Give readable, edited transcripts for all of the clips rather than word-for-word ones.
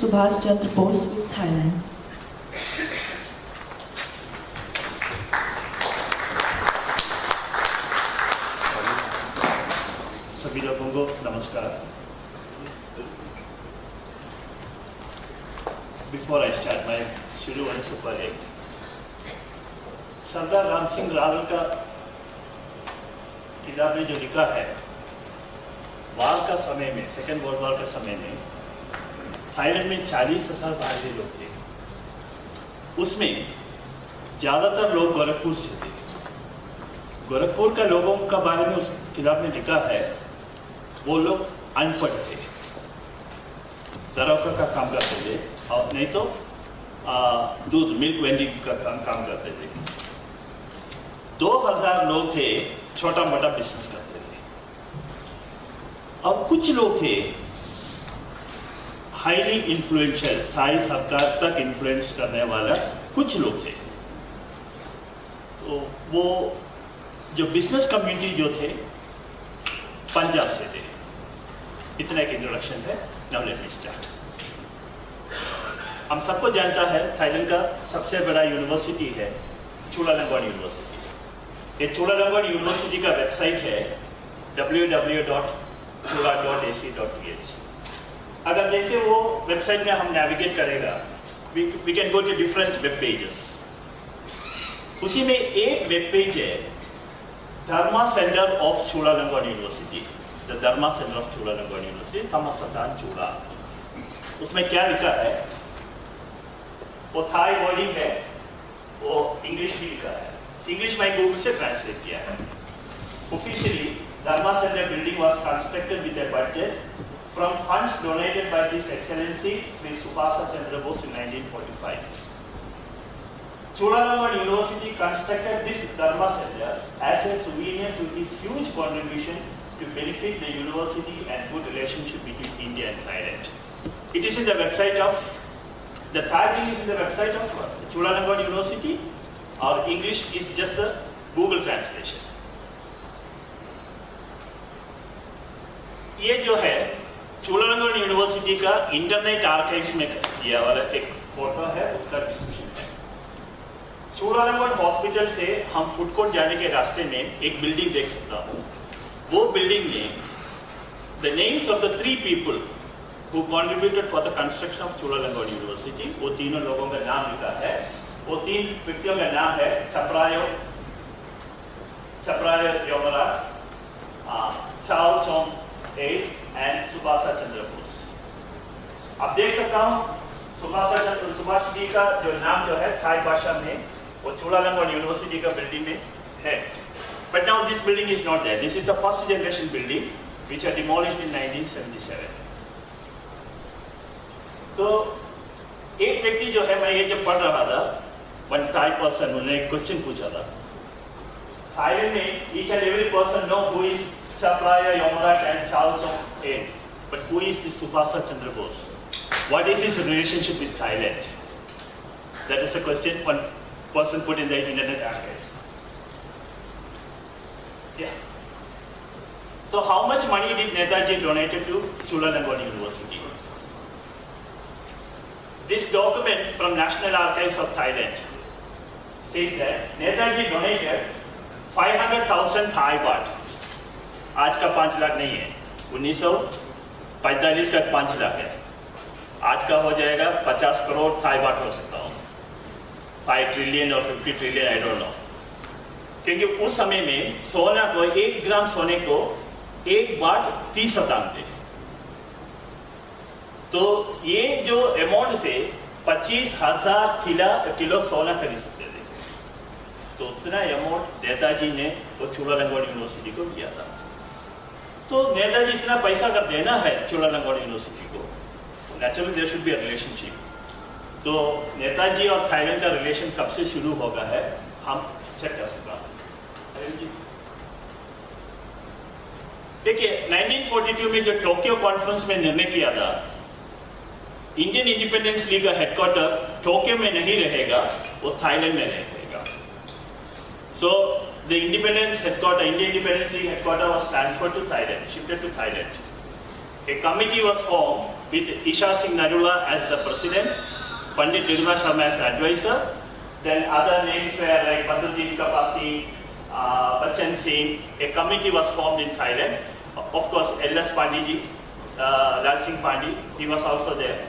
Subhash Chandra Bose with Thailand. सभी लोगों को नमस्कार। बिफोर आई स्टार्ट मैं शुरू होने से पहले सरदार राम सिंह रावल का किताब में जो लिखा है, वार का समय में, सेकेंड वर्ल्ड वॉर का समय में थाईलैंड में 40,000 भारतीय लोग थे। उसमें ज़्यादातर लोग गोरखपुर से थे। गोरखपुर का लोगों का बारे में उस किताब में लिखा है, वो लोग अनपढ़ थे, दरौका का काम करते थे और नहीं तो दूध मिल्क वेंडिंग का काम करते थे। 2000 लोग थे, छोटा मोटा बिजनेस करते थे। अब कुछ लोग थे हाईली इन्फ्लुएंशियल, थाई सरकार तक इन्फ्लुएंस करने वाला कुछ लोग थे। तो वो जो बिजनेस कम्युनिटी जो थे पंजाब से थे। इतना एक इंट्रोडक्शन है। Now let me start. हम सबको जानता है थाईलैंड का सबसे बड़ा यूनिवर्सिटी है चुलालंगोन यूनिवर्सिटी। ये चुलालंगोन यूनिवर्सिटी का वेबसाइट है www.chula.ac.th। अगर जैसे वो वेबसाइट में हम नेविगेट करेगा, we can go to different web pages. उसी में एक वेब पेज है Dharma centre of Chulalongkorn University, the Dharma centre of Chulalongkorn University, तमसतान चूड़ा। उसमें क्या लिखा है, वो थाई वर्डिंग है, वो इंग्लिश भी लिखा है। इंग्लिश में गूगल से ट्रांसलेट किया है। Officially Dharma centre building was constructed with a budget from funds donated by His Excellency Sri Subhash Chandra Bose in 1945. Chulalongkorn University constructed this Dharma Center as a souvenir to his huge contribution to benefit the university and good relationship between India and Thailand. It is in the website of, the Thai thing is in the website of Chulalongkorn University, or English is just a Google translation. ये जो है Chulalongkorn university का internet archives में दिया वाला एक photo है, उसका डिस्क्रिप्शन है। चुलालंगोन हॉस्पिटल से हम फूड कोर्ट जाने के रास्ते में एक बिल्डिंग देख सकता हूँ। वो बिल्डिंग में the names of the 3 people who contributed for the construction of Chulalongkorn University, वो तीनों लोगों का नाम लिखा है। वो 3 व्यक्तियों का नाम है चपरायो योमरा, चाओ चोंग एंड सुभाष चंद्र बोस। आप देख सकता हूँ सुभाष जी का जो नाम जो है थाई भाषा में वो चुलालंगोन यूनिवर्सिटी का बिल्डिंग में है। But now this building is not there. This is the first generation building which are demolished in 1977। तो एक व्यक्ति जो है, मैं ये जब पढ़ रहा था, वन थाई पर्सन, उन्होंने एक क्वेश्चन पूछा था, थाईलैंड में each and every person know who is Chapraya Yomrak and Chao Chong En, but who is this Subhasa Chandra Bose? What is his relationship with Thailand? That is a question one person put in the internet archive. Yeah. So how much money did Netaji donated to Chulalongkorn University? This document from National Archives of Thailand says that Netaji donated 500,000 Thai baht. आज का 5 लाख नहीं है, 1945 का 5 लाख है। आज का हो जाएगा 50 करोड़ थाई बाट हो सकता हूँ, 5 ट्रिलियन और 50 ट्रिलियन, आई डोंट नो। क्योंकि उस समय में सोना को, 1 ग्राम सोने को 1 बाट 30 सताम थे। तो ये जो अमाउंट से 25,000 किलो सोना खरीद सकते थे। तो उतना अमाउंट नेताजी ने वो चुलालंगोन यूनिवर्सिटी को दिया था। तो नेताजी इतना पैसा अगर देना है चुलालंगोन यूनिवर्सिटी को, naturally there should be a relationship. तो नेताजी और थाईलैंड का रिलेशन कब से शुरू होगा है, हम चेक कर सकते हैं। देखिए 1942 में जो टोक्यो कॉन्फ्रेंस में निर्णय किया था, इंडियन इंडिपेंडेंस लीग का हेडक्वार्टर टोक्यो में नहीं रहेगा, वो थाईलैंड में रहेगा। सो the independence headquarters, Indian Independence League headquarters was transferred to Thailand, shifted to Thailand. A committee was formed with Isha Singh Narula as the president, Pandit Nirmala Sharma as advisor. Then other names were like Badruddin Kapasi, Bachchan Singh. A committee was formed in Thailand. Of course, L.S. Pandiji, Lal Singh Pandi, he was also there.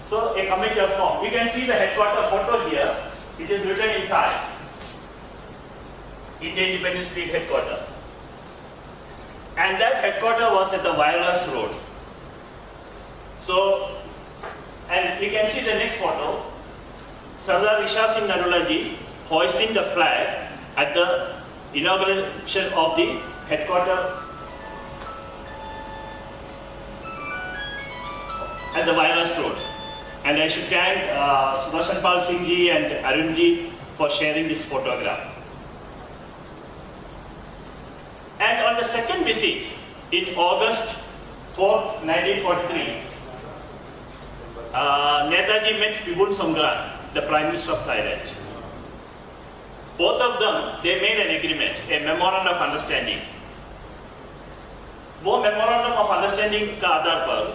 So a committee was formed. You can see the headquarter photo here. It is written in Thai. Indian Independence Street headquarter. And that headquarter was at the Wireless Road. So, and you can see the next photo. Sardar Isha Singh Narula ji hoisting the flag at the inauguration of the headquarter at the Wireless Road. And I should thank Subhash Pal Singh ji and Arun ji for sharing this photograph. And on the second visit, in August 4th, 1943, Netaji met Vibhul Sangran, the Prime Minister of Thailand. Both of them, they made an agreement, a memorandum of understanding. वो memorandum of understanding का आधार पर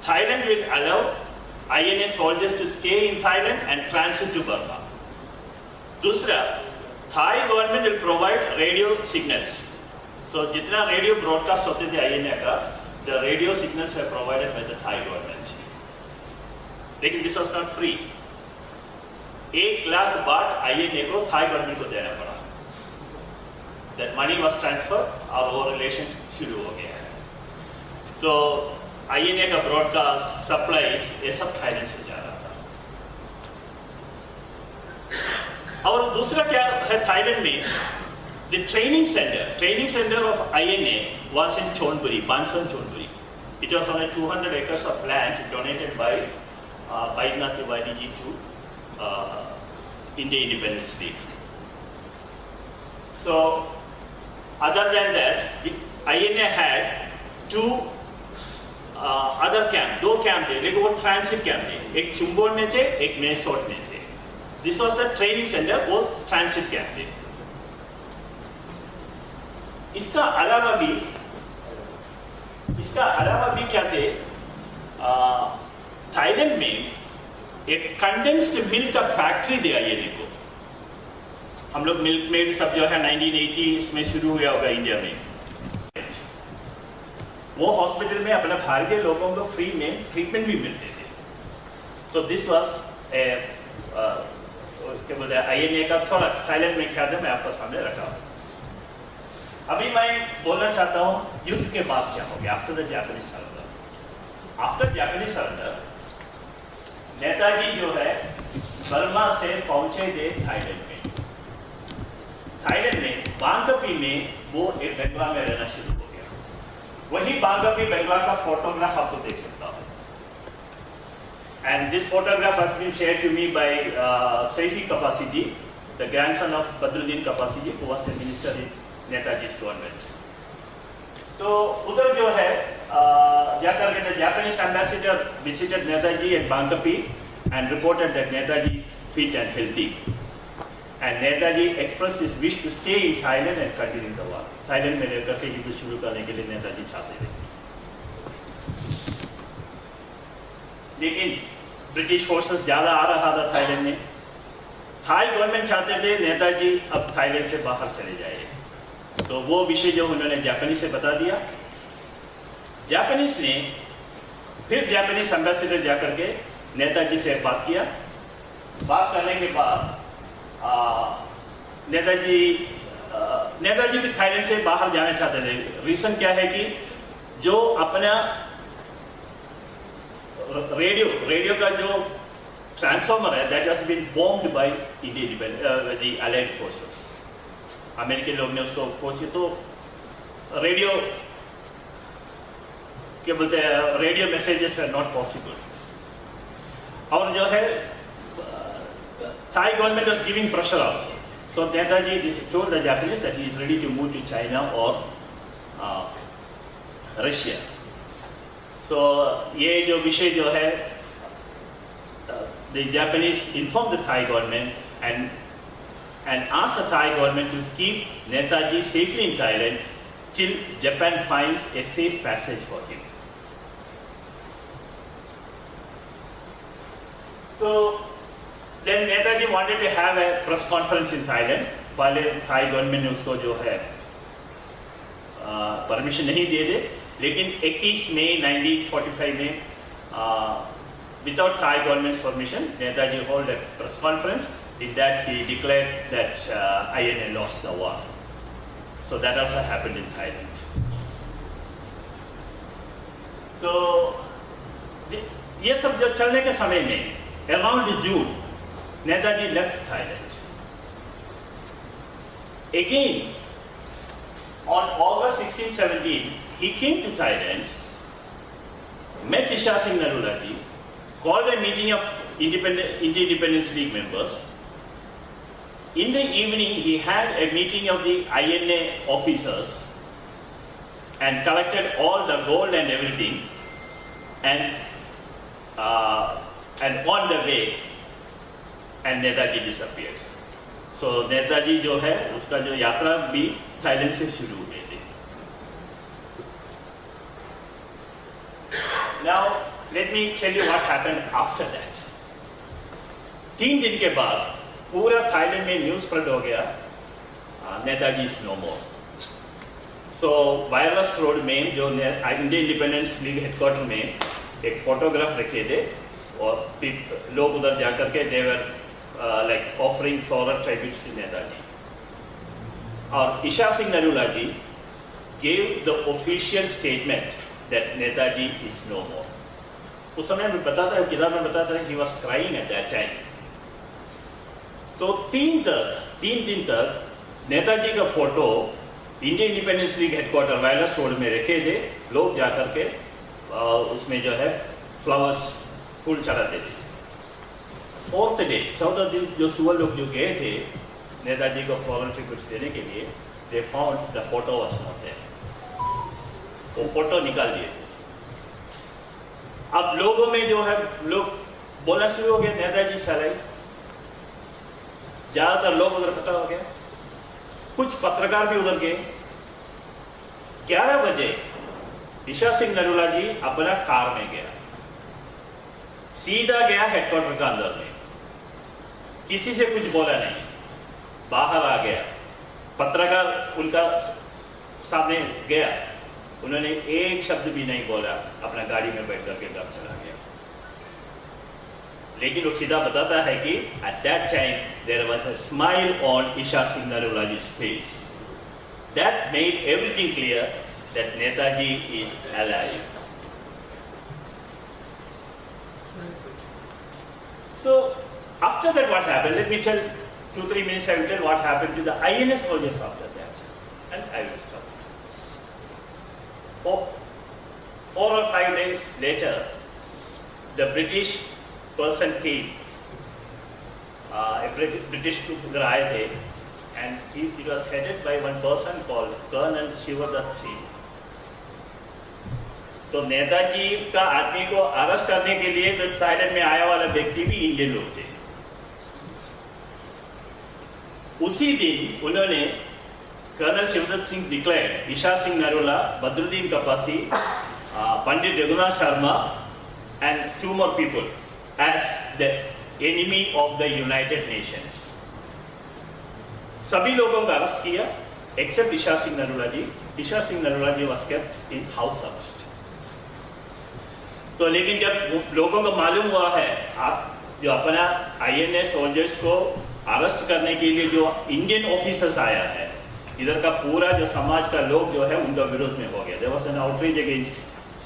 Thailand will allow INA soldiers to stay in Thailand and transit to Burma. दूसरा, Thai government will provide radio signals. So जितना radio broadcast होते थे INA का, the radio signals were provided by the Thai government. लेकिन this was not free. 1 lakh बात INA को Thai government को देना पड़ा. That money was transferred और वो relation शुरू हो गया है. तो INA का broadcast supplies ये सब Thailand से जा रहा था. और दूसरा क्या है Thailand में? The training center of INA was in Chonburi, Banson Chonburi. It was on 200 acres of land donated by Baidnath Tiwari ji to Indian Independence League. So, other than that, INA had two other camps, दो camp थे, लेकिन वो transit camp थे. एक चुम्बोन में थे, एक मेसोट में थे. This was the training center, वो transit camp थे. इसका अलावा भी क्या थे? थाईलैंड में एक कंडेंस्ड मिल्क का फैक्ट्री दिया INA को. हम लोग मिल्क मेड सब जो है 1980 में शुरू हुआ होगा इंडिया में. वो हॉस्पिटल में अपने भारतीय लोगों को फ्री में ट्रीटमेंट भी मिलते थे. सो दिस वाज क्या बोलते हैं INA का थोड़ा थाईलैंड में ख्याल है, मैं आपको सामने रखा हूँ. अभी मैं बोलना चाहता हूँ युद्ध के बाद क्या हो गया, after the Japanese surrender. After Japanese surrender Netaji जो है बर्मा से पहुंचे थे थाईलैंड में. थाईलैंड में बांगकपी में वो एक बंगला में रहना शुरू हो गया. वही बांगकपी बंगला का फोटोग्राफ आपको देख सकता हूँ. And this photograph has been shared to me by Saifi Kapasi ji, the grandson of Badruddin Kapasi ji, who was a minister in Netaji's government. तो उधर जो है जाकर के the Japanese ambassador visited Netaji at Bangkapi and reported that Netaji is fit and healthy. And Netaji expressed his wish to stay in Thailand and continue the war. Thailand में रहकर के युद्ध शुरू करने के लिए नेताजी चाहते थे. लेकिन ब्रिटिश फोर्सेस ज़्यादा आ रहा था थाईलैंड में. थाई गवर्नमेंट चाहते थे नेताजी अब थाईलैंड से बाहर चले जाए. तो वो विषय जो उन्होंने जापानी से बता दिया. जापानीज ने फिर जापानीज एम्बेसडर जाकर के नेताजी से बात किया. बात करने के बाद नेताजी भी थाईलैंड से बाहर जाना चाहते थे. रीजन क्या है कि जो अपना रेडियो का जो ट्रांसफॉर्मर है that has been bombed by the allied forces. American लोग ने उसको फोर्स किया. तो रेडियो क्या बोलते हैं radio messages were not possible. और जो है Thai government was giving pressure also. So Netaji told the Japanese that he is ready to move to China or Russia. So ये जो विषय जो है the Japanese informed the Thai government and asked the Thai government to keep Netaji safely in Thailand till Japan finds a safe passage for him. So then Netaji wanted to have a press conference in Thailand. पहले Thai government ने उसको जो है permission नहीं दे दे, लेकिन 21 मई 1945 में without Thai government's permission, Netaji held a press conference. In that he declared that INA lost the war. So that also happened in Thailand. तो ये सब जो चलने के समय में around June, Netaji left Thailand. Again, on August 16-17, he came to Thailand, met Isha Singh Narulaji, called a meeting of Indian Independence League members. In the evening, he had a meeting of the INA officers and collected all the gold and everything, and on the way, and Netaji disappeared. So Netaji जो है उसका जो यात्रा भी Thailand से शुरू हुई थी. Now let me tell you what happened after that. 3 दिन के बाद पूरा थाईलैंड में न्यूज़ स्प्रेड हो गया, Netaji is no more. So wireless road में जो इंडियन इंडिपेंडेंस लीग हेडक्वार्टर में एक फोटोग्राफ रखे थे, और लोग उधर जाकर के they were like offering floral tributes to Netaji. और ईशा सिंह नरूला जी gave the official statement that Netaji is no more. उस समय मैं बताता है, किताब में बताता है, he was crying at that time. तो 3 दिन तक नेताजी का photo Indian independence league headquarter wireless road में रखे थे. लोग जाकर के उसमें जो है फ्लावर्स फूल चढ़ाते थे. 4th डे 14 दिन जो सुबह लोग जो गए थे नेताजी को फ्लावर ट्रिब्यूट्स देने के लिए, they found the photo was not there. वो फोटो निकाल दिए थे. अब लोगों में जो है लोग बोलना शुरू हो गए, नेताजी सराय. ज्यादातर लोग उधर इकट्ठा हो गए, कुछ पत्रकार भी उधर गए. 11 बजे ईशा सिंह नरूला जी अपना कार में गया, सीधा गया हेडक्वार्टर का अंदर में, किसी से कुछ बोला नहीं, बाहर आ गया. पत्रकार उनका सामने गया, उन्होंने एक शब्द भी नहीं बोला, अपना गाड़ी में बैठ करके घर चला गया. लेकिन वो किताब बताता है कि at that time there was a smile on Isha Singh Narulaji's face. That made everything clear that Netaji is alive. So after that what happened? Let me tell 2-3 minutes. I will tell what happened to the INS soldiers after that, and I will stop it. 4 or 5 days later, the British person came. A British troops उधर आए थे, and it was headed by one person called Colonel Shivadat Singh. तो नेताजी का आदमी को arrest करने के लिए तो थाईलैंड में आया वाला व्यक्ति भी इंडियन लोग थे. उसी दिन उन्होंने colonel Shivdatt Singh declared Isha Singh Narula, Badruddin Kapasi, Pandit Raghunath Sharma and 2 more people as the enemy of the United Nations. सभी लोगों का अरेस्ट किया except Isha Singh Narula ji. Isha Singh Narula ji was kept in house arrest. तो लेकिन जब लोगों को मालूम हुआ है आप जो अपना INA सोल्जर्स को अरेस्ट करने के लिए जो इंडियन ऑफिसर्स आया है, इधर का पूरा जो समाज का लोग जो है उनका विरोध में हो गया. There was an outrage against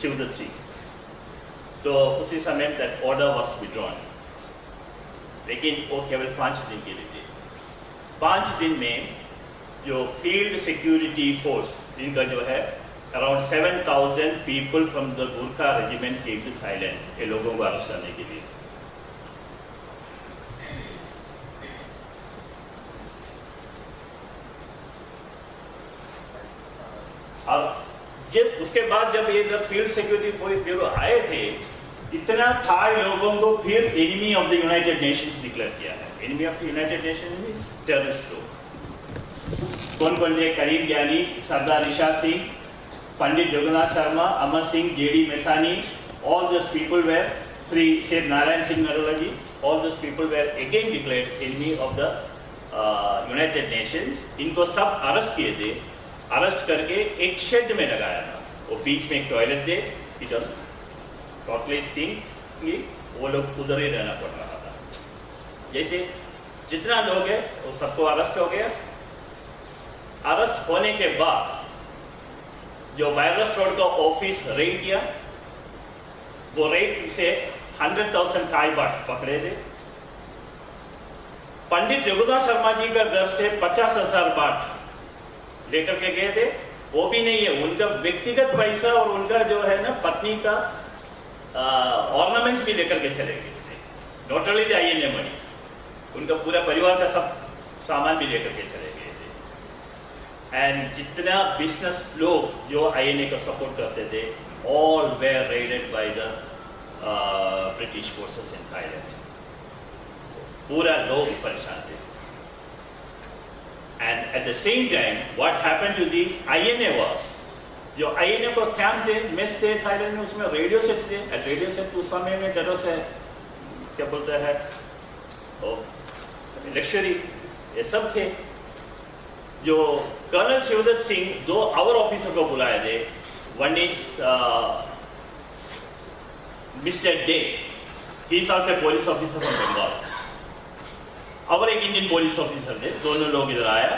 Shivdatt Singh. तो उसी समय that order was withdrawn. लेकिन वो केवल 5 दिन के लिए थे. 5 दिन में जो फील्ड सिक्योरिटी फोर्स इनका जो है around 7,000 people from the Gurkha regiment came to Thailand ये लोगों को अरेस्ट करने के लिए. और जब उसके बाद जब ये इधर फील्ड सिक्योरिटी ब्यूरो आए थे, इतना थाई लोगों को फिर enemy of the United Nations declare किया है. Enemy of the United Nations means terrorist लोग. कौन कौन थे? Karim Gyani, Sardar Isha Singh, Pandit Jagannath Sharma, Amar Singh, JD Methani, all those people were, Sri Seth Narayan Singh Narolaji, all those people were again declared enemy of the United Nations. इनको सब arrest किए थे. अरेस्ट करके एक शेड में लगाया था. वो बीच में एक टॉयलेट थे. It was totally sting. वो लोग उधर ही रहना पड़ रहा था. जैसे जितना लोग है वो सबको अरेस्ट हो गया. अरेस्ट होने के बाद जो वायरस रोड का ऑफिस रेड किया, वो रेड से 100,000 थाई बाट पकड़े थे. पंडित जगन्नाथ शर्मा जी का घर से 50,000 बाट लेकर के गए थे. वो भी नहीं है, उनका व्यक्तिगत पैसा और उनका जो है ना पत्नी का ऑर्नामेंट्स भी लेकर के चले गए थे. Not only the INA money, उनका पूरा परिवार का सब सामान भी लेकर के चले गए थे. एंड जितना बिजनेस लोग जो INA को सपोर्ट करते थे, all were raided by the British forces in Thailand. पूरा लोग परेशान थे. And at the same time what happened to the INA was, जो INA को कैंप थे, मेस थे थाईलैंड में, उसमें रेडियो सेट्स थे. एट रेडियो सेट उस समय में तरह से क्या बोलते हैं लक्ष्मी, ये सब थे. जो colonel Shivdatt Singh 2 our officer को बुलाए थे. One is mister Dey, he is also police officer from Bengal. और एक इंडियन पुलिस ऑफिसर थे. दोनों लोग इधर आया.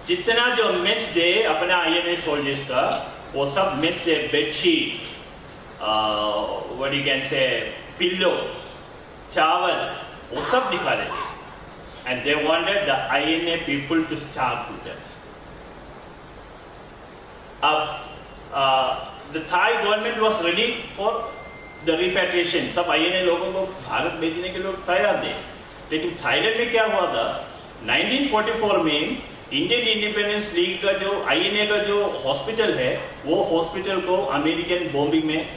जितना जो मेस दे अपना INA सोल्जर्स का, वो सब मेस से bedsheet, what you can say, pillow, चावल, वो सब दिखा रहे थे. And they wanted the INA people to starve to death. अब the Thai government was ready for the repatriation. सब INA लोगों को भारत भेजने के लोग तैयार थे. लेकिन थाईलैंड में क्या हुआ था, 1944 में इंडियन इंडिपेंडेंस लीग का जो INA का जो हॉस्पिटल है, वो हॉस्पिटल को अमेरिकन बॉम्बिंग में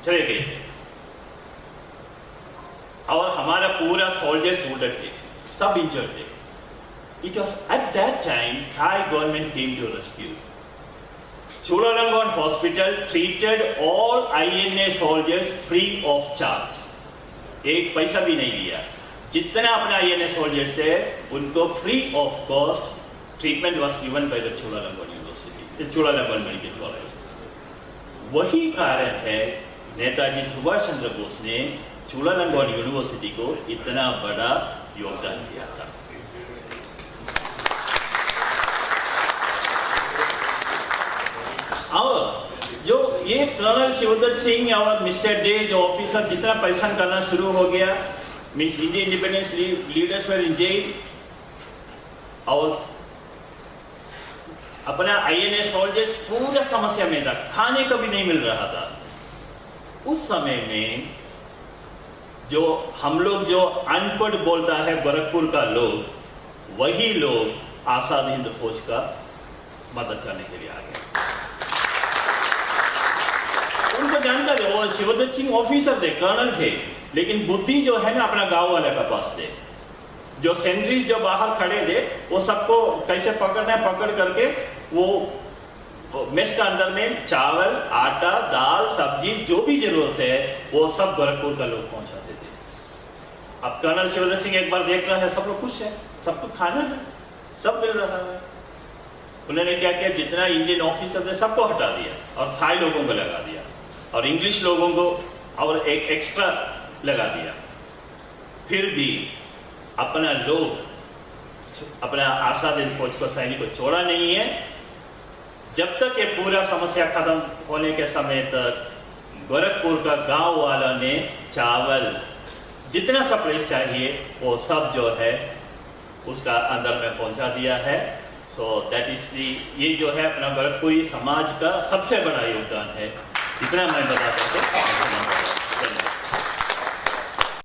चले गए थे. और हमारा पूरा सोल्जर्स वुंडेड थे, सब इंजर्ड थे. It was at that time Thai government came to rescue. Chulalongkorn hospital treated all INA soldiers free of charge. एक पैसा भी नहीं दिया. जितना अपना INA सोल्जर्स है उनको free of cost treatment was given by the Chulalongkorn University, Chulalongkorn medical college. वही कारण है नेताजी सुभाष चंद्र बोस ने चुलालंगोन यूनिवर्सिटी को इतना बड़ा योगदान दिया था. और जो ये कर्नल शिवदत्त सिंह और मिस्टर डे जो ऑफिसर जितना परेशान करना शुरू हो गया, means Indian independence leaders were in jail. और अपना INA सोल्जर्स पूरा समस्या में था, खाने को भी नहीं मिल रहा था. उस समय में जो हम लोग जो अनपढ़ बोलता है गोरखपुर का लोग, वही लोग आजाद हिंद फौज का मदद करने के लिए आ गए. उनको जानता थे, वो शिवदत्त सिंह ऑफिसर थे, कर्नल थे, लेकिन बुद्धि जो है ना अपना गांव वाले के पास थे. जो सेंट्रीज जो बाहर खड़े थे, वो सबको कैसे पकड़ना है, पकड़ करके वो मेस का अंदर में चावल, आटा, दाल, सब्जी, जो भी जरूरत है वो सब गोरखपुर का लोग पहुंचाते थे. अब कर्नल शिवदत्त सिंह एक बार देख रहा है सब लोग खुश है, सबको खाना है, सब मिल रहा है. उन्होंने क्या किया, जितना इंडियन ऑफिसर थे सबको हटा दिया और थाई लोगों को लगा दिया और इंग्लिश लोगों को और एक एक्स्ट्रा लगा दिया. फिर भी अपना लोग अपना आजाद हिंद फौज को सैनिक को छोड़ा नहीं है. जब तक ये पूरा समस्या खत्म होने के समय तक गोरखपुर का गांव वालों ने चावल जितना सप्लाई चाहिए वो सब जो है उसका अंदर में पहुंचा दिया है. सो दैट इज ये जो है अपना गोरखपुरी समाज का सबसे बड़ा योगदान है. इतना मैं बता सकता हूँ.